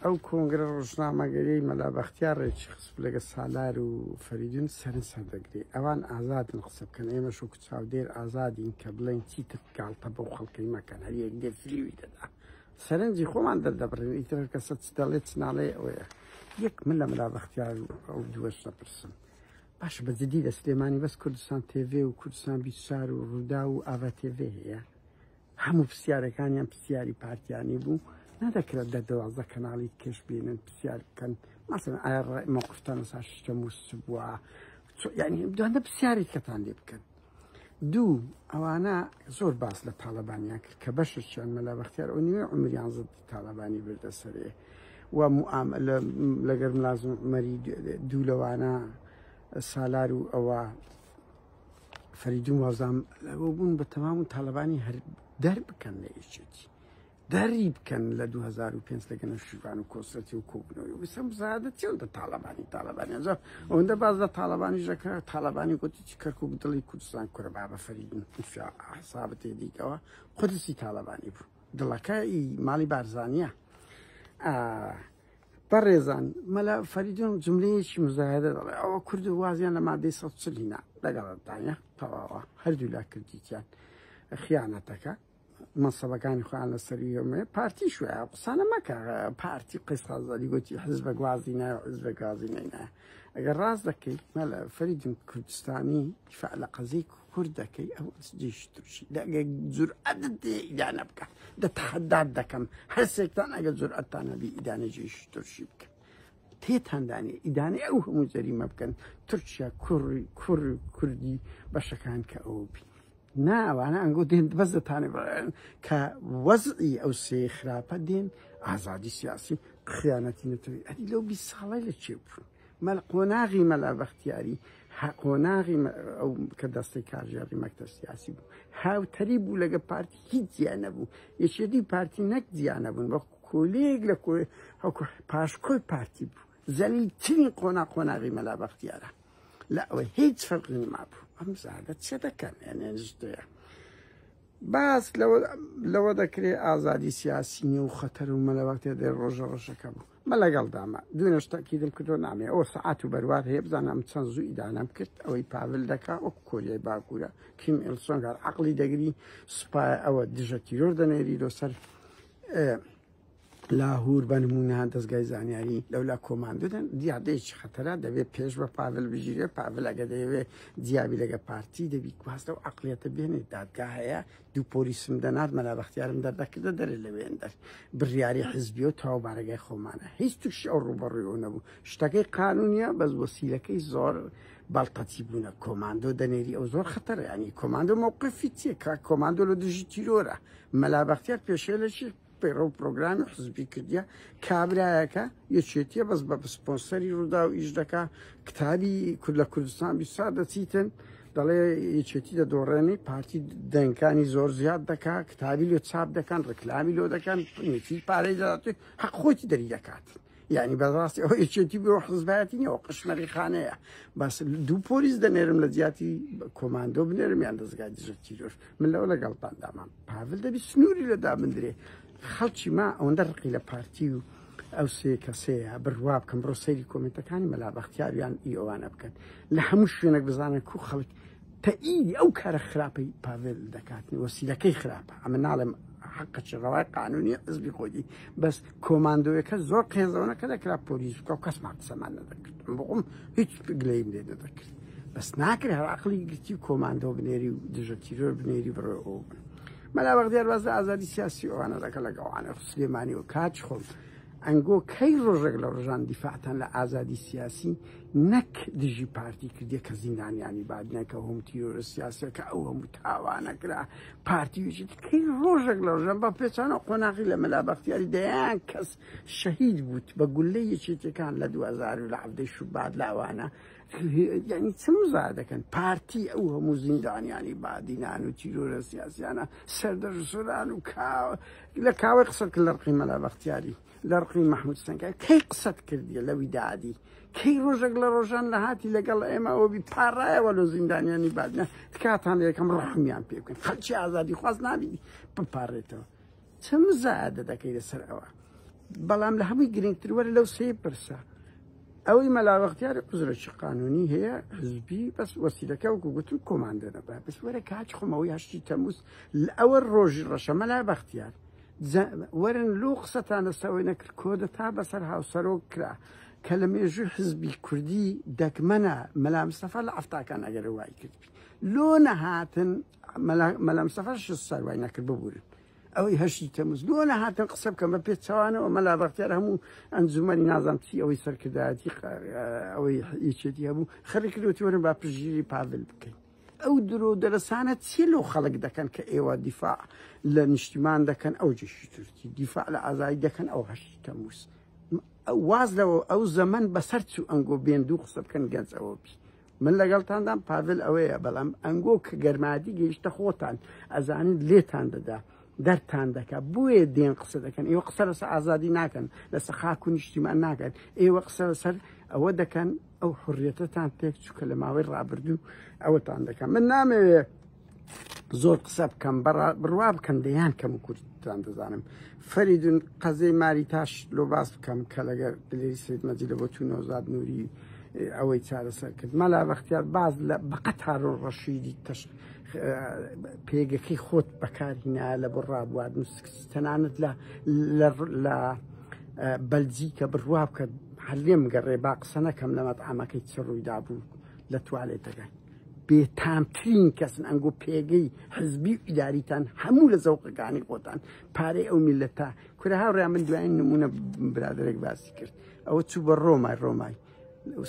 ئەو کۆنگرە ڕۆژنامەگەری مەلا بەختیارێکی خسپ لەگە سالار و فەریدون سەرن سەردەگری ئەوان ئازادن قسە بکەن ئێمە شوک چاودێر ئازادین کە بڵێن چیتر گاڵتە بەو خەڵکەی مەکەن هەر یەک دێ فریوی دەدا سەرنجی خۆمان دەردەبڕین ئیتر کەسە چ دەڵێت چ ناڵێ ئەوەیە یەک من لە مەلا بەختیار ئەو دووەش دەپرسم باش بەجددی لە سلێمانی بەس کوردستان تێڤێ و کوردستان 24 و ڕوودا و ئاوا تێڤێ هەیە هەموو پرسیارەکانیان پرسیاری پارتیانی بوو نادەکرێت لە 12 کەناڵی کەش بێنن پرسیار بکەن مەسەڵەن ئایا مۆقفتان لەسەر شتەم بووە یعنی دوانە پرسیاری کەتان لێ بکەن دوو ئەوانە زۆر باس لە تاالبانیان کرد کە بەششیان مەلا بەختیار ئەو نیوێ عمریان زەدی تاالبانی بردەسەرێ و لەگەر ملازم مەری دوو لەوانە سالار و ئەوە فەریدون وازام لەوە بوون بە تەمام و تاالبانی هەر دەربکەن لە یەکێتی دەری بکەن لە 2005 لەگەنە شیوان و کۆسەتی و کۆبنەوەی وسم زادە چێڵ دە تاالبانی جا ئەوەندە باز لە تاالبانی ژەکە تاالبانی گوتی چی کەرک و دڵی کوردستان کورە بابە فەریدون حسابە تێدیکەوە قودسی تاالبانی بوو دڵەکەی ماڵی بارزانیە بەڕێزان مەلا فەریدون جملەیەکی مزاهدە دەڵێ ئەوە کورد و وازیان لە مادەی 140 لەگەڵدانە تەواوە هەردوو لا کردیتیان خیانەتەکە منسەبەکانی خۆیان لەسەریێمێ پارتی شوێ قسانە مەکە پارتی قسەزاری گوتی حزبە گوازی نایە حزبە گازی نینایە ئەگەر ڕاست دەکەیت مەلا فەریدون کوردستانی دیفاع لە قەزەی کورد دەکەی ئەو جێش تووشی ئەگە جورئەتت دێ ئیدانە بکە دەتەحەدات دەکەم هەرسێکتان ئەگە جورئەتتان هەبی ئیدانە جێش تووشی بکە تێتاندانێ ئیدانەی ئەو هەموو جەریمە بکەن تورکیا کوردی بەشەکان کە ئەوە بی ناوانە ئەنگۆ دێن بەس دەتانێ بڕێن کە وەزعی ئەو سێ خراپە دێن ئازادی سیاسی خیانەتی نەتەوەی ئەدی لەو 20 ساڵی لە چێ بوون قۆناغی مەلا بەختیاری قۆناغی ئەو کە دەستەی کارژێڕی مەکتەب سیاسی بوو هاوتەری بوو لەگە پارتی هیچ زیانە بوو یەکێتی پارتی نەک زیانە بوون بە کۆلێک لە پاشکۆی پارتی بوو زەلیلترین قۆناغی مەلا بەختیارە لا ئەوە هیچ فەرقی مابوو ئەم زادە چێ دەکەن ئەنێژدەیە باس لەوە دەکرێت ئازادی سیاسی نیە و خەتەر و مەلەوەکتێ دێ ڕۆژەکە بوو مە لەگەڵدامە دوێنە شتەکیدم کردو نامێ ئەوە سەعات و بەروات هەیە بزانام چەند زوو ئیدانەم کرد ئەوەی پاول دەکا وەکو کۆریای باکوورە کیم ئێلسۆنگار عەقڵی دەگری سوپای ئەوە دژە تیرۆر دەنێری لەسەر لاهور بە نمونە دەستگای زانیاری لەولا کۆماندودن دیادەیەکی خەتەرە دەبێت پێش بە پاول بژیرێ پاول ئەگە دەیەوێت جیابی لەگە پارتی دەبی گواستە و عەقڵیەتە بێنێت دادگا هەیە دوو پۆلیسم دەنات مەلا بەختیارم دەردەکردە دەرێ لەوێن دەر بڕیاری حزبی و تاو بارەگای خۆمانە هیچ تووشی ئەو ڕوبەڕووی ئەو نەبوو شتەکەی قانونیە بەس وەسیلەکەی زۆر باڵقەتی بوونە کۆماندۆ دەنێری ئەو زۆر خەتەرە ینی کۆماندۆ مووقفی چیە کە کۆماندۆ لە دژی تیرۆرە مەلا بەختیار پێشێلەشی پێڕە و پرۆگرامی حزبی کردیە کابرایەکە یەکێتیە بەس بە سپۆنسەری ڕوودا و ئیش دەکا کتابی کورد لە کوردستان بیسا دەچیتن دەڵێ یەکێتی دەدۆڕێنی پارتی دەنگەکانی زۆر زیاد دەکا کتابی لێ چاپ دەکەن ڕکلامی لۆ دەکەن نێتی پارەی دەداتێت حەق خۆتی دەری دەکات یعنی بەڕاستی ئەو یەکێتی بۆ حزبایەتی نیەوە قشمەری خانەیە بەس دوو پۆلیس دەنێرم لە جیاتی کۆماندۆ بنێرم یان دەستگای دژە تیرۆر من لەوە لەگەڵتاندامان پاول دەبی سنووری لەدا بندرێ خەڵکی ما ئەوەندە ڕقی لە پارتی و ئەو سێ کەسەیە بڕوا بکەم بڕۆ سەیری کۆمنتەکانی مەلا بەختیاریان ئەوانە بکەن لە هەموو شوێنێک بزانن کو خەڵک تەئیدی ئەو کارە خراپەی پاڤێل دەکاتن وەسیلەکەی خراپە ئەمە ناڵێم حەقەچی ڕەوای قانونی حزبی خۆی بەس کۆماندۆیەکە زۆر قێزەوەنەکە دەکرا پۆلیس بکە و کەسمان قسەمان نەدەکرد بۆم هیچ گلەیم لێ نەدەکرد بەس ناکرێ هەر عەقڵی گرتی کۆماندۆ بنێری و دژە تیرۆر بنێری بڕۆ ئەو بن مەلا بەختیار وازە ئازادی سیاسی ئەوانە دەکە لەگەڵوانە سلێمانی و کاچ خۆم ئەنگۆ کەی ڕۆژێک لە ڕۆژان دیفاعتان لە ئازادی سیاسی نەک دژی پارتی کردیە کە زیندانیانی بادنەکە هەموو تیرۆرە سیاسەکە ئەو هەموو تاوانەکرا پارتی وێژێت کەی ڕۆژێک لە ڕۆژان بە پێچانە قۆناغی لە مەلا بەختیاری دەیان کەس شەهید بووت بە گولەی یەکێتەکان لە 2017 شوبات لاوانە یعنی چ مزار دەکەن پارتی ئەو هەموو زیندانیانی بادینان و تیرۆرە سیاسیانە سەردەژسۆران و لە کاوەی قسەت کرد لە ڕقی مەلا بەختیاری لە ڕقی مەحموود سەنگار کەی قسەت کردیە لەوی دادی کەی ڕۆژێک لە ڕۆژان لە هاتی لەگەڵ ئێمە ئەوەبی پاڕایەوە لە زیندانیانی بادنە تکاتان یەکەم ڕحمیان پێ بکەن خەڵکی ئازادی خواست نابیدی بپارڕێتەوە چه مزایدە دەکەی لەسەر ئەوە بەڵام لە هەمووی گرنگتر وەرە لەو سێ پرسە ئەوەی مەلاوەختیاری قزرەکی قانونی هەیە حزبی بەس وەسیلەکە وەکو گوتم کۆماندەرە بە بەس وەرە کاچ خۆمەوەی هەشتی تەمووز ئەوە ڕۆژی ڕەشە مەلا بەختیار وەرن لۆ قسەتانە سەوەی نەکرد کۆدە تا بەسەر هاوسەرۆک کرا کە لە مێژووی حزبی کوردی دەکمەنە مەلا مستەفا لە ئەفتاکان ئەگەر وای کردبی لۆ نەهاتن مەلا مستەفاش سەروای نەکرد ببورن ئەوەی هەشتی تەمووز لۆ نەهاتن قسە بکەم بە پێچەوانەوە مەلا بەختیار هەموو ئەنجومەنی نازانم چی ئەوەی سەرکردایەتی ئەوەی یەکێتی هەبوو خەڕی کردوتی وەرن با پشگیری پاڤل بکەین ئەو درۆ دەرەسانە چی لەو خەڵک دەکەن کە ئێوە دیفاع لە نیشتیمان دەکەن ئەو جێشی تورکی دیفاع لە ئازایی دەکەن ئەو هەشتی تەمووز واز لەوە ئەو زەمن بەسەر چوو ئەنگۆ بێن دوو قسە بکەن گەنج ئەوە بی من لەگەڵتاندام پاڤل ئەوەیە بەڵام ئەنگۆ کە گەرمادی گەیشتە خۆتان ئەزانین لێتان دەدا دەرتان دەکات بۆیە دێن قسە دەکەن ئێوە قسە لەسەر ئازادی ناکەن لەسەر خاک و نیشتیمان ناکەن ئێوە قسە لەسەر ئەوە دەکەن ئەو حڕیەتەتان تێک چووکە لە ماوەی ڕابردوو ئەوەتان دەکەن من نامەوێت زۆر قسە بکەم بڕوا بکەن دەیان کەم و کوردتان دەزانم فەریدون قەزەی ماری تاش لۆ باس بکەم کە لەگەر دلێری سید مەجیدە بۆ تو نۆزاد نووری ئەوەی چارەسەر کرد مەلا بەختیار باز لە بەقەت هارۆ ڕەشیدی پێگەکەی خۆت بەکارهێنا لە بۆ ڕابواردن تەنانەت لە بەلجیکە بڕوا بکە هەلێم گەڕێ با قسە نەکەم لە مەطعەمەکەی چ ڕوویدا بوو لە توالێتەکەی بێتامترین کەسن ئەنگۆ پێگەی حزبی و ئیداریتان هەموو لە زەوقەکانی خۆتان پارەی ئەو میلەتە کورە هاوڕێیان من دوایین نمونە برادێک باسی کرد ئەوە چوو بە ڕۆمای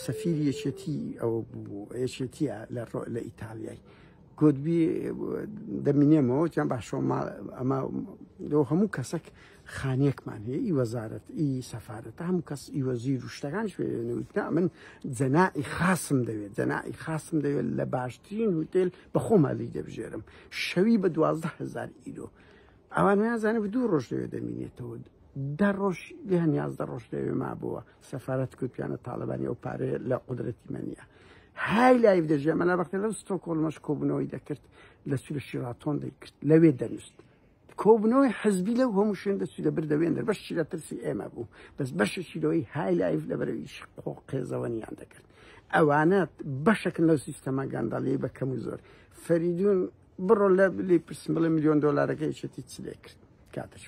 سەفیری یەکێتی ئەوە بوو یەکێتیە لە ئیتالیای گۆدبی دەمینێمەوە چیان باشەوە ئەمە لەو هەموو کەسێک خانیەکمان هەیە ئی وەزارەت ئی سەفارەتە هەموو کەس ئی وەزیر و شتەکانش وێنەوە من جەنائی خاسم دەوێت لە باشترین هوتێل بە خۆمالی دەبژێرم شەوی بە 12,000 ئیرۆ ئەوانیان زانێ بە 2 ڕۆژ لەوێ دەمینێتەوە 10 ڕۆژ لێ 11 ڕۆژ لەوێ مابووە سەفارەت کوردپیانە تاڵەبانی ئەو پارەیە لە قودرەتی منیە های لایف دەژێ مەلا بەختیار لەو ستۆکۆڵمەش کۆبوونەوەی دەکرد لە سوورە شیراتۆن دەیکرد لەوێ دەنووست کۆبوونەوەی حزبی لەو هەموو شوێن دەسوی لە بردەوێندەر بەشی لە ترسی ئێمە بوو بەس بەشێکی لەوەی های لایف لەبەرەوەی قێزەوەنیان دەکرد ئەوانە بەشەکن لەو سیستەما گانداڵی بە کەم و زۆر فەریدون بڕۆ لە پرسم بڵێ $1,000,000 یەکێتی چ لێ کرد کاتەش